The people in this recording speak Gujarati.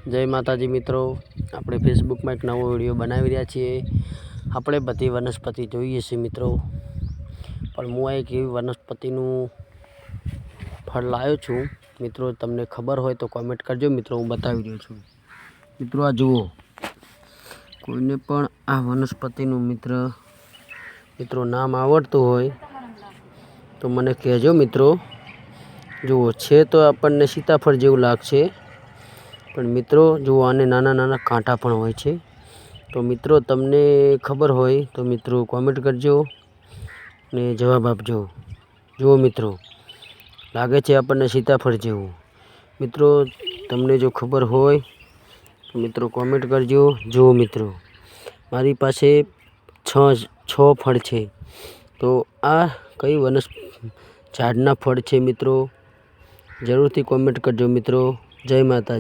જય માતાજી મિત્રો, આપણે ફેસબુકમાં એક નવો વિડીયો બનાવી રહ્યા છીએ। આપણે બધી વનસ્પતિ જોઈએ છીએ મિત્રો, પણ હું એક એવી વનસ્પતિનું ફળ લાવ્યો છું મિત્રો। તમને ખબર હોય તો કોમેન્ટ કરજો મિત્રો, હું બતાવી રહ્યો છું મિત્રો। આ જુઓ, કોઈને પણ આ વનસ્પતિનું મિત્રો નામ આવડતું હોય તો મને કહેજો મિત્રો। જુઓ, છે તો આપણને સીતાફળ જેવું લાગશે, પણ મિત્રો જુઓ, આને નાના નાના કાંટા પણ હોય છે। તો મિત્રો તમને ખબર હોય તો મિત્રો કોમેન્ટ કરજો ને જવાબ આપજો। જુઓ મિત્રો, લાગે છે આપણને સીતાફળ જેવું। મિત્રો તમને જો ખબર હોય તો મિત્રો કોમેન્ટ કરજો। જુઓ મિત્રો, મારી પાસે છ ફળ છે, તો આ કઈ ઝાડના ફળ છે મિત્રો, જરૂરથી કોમેન્ટ કરજો મિત્રો। જય માતાજી।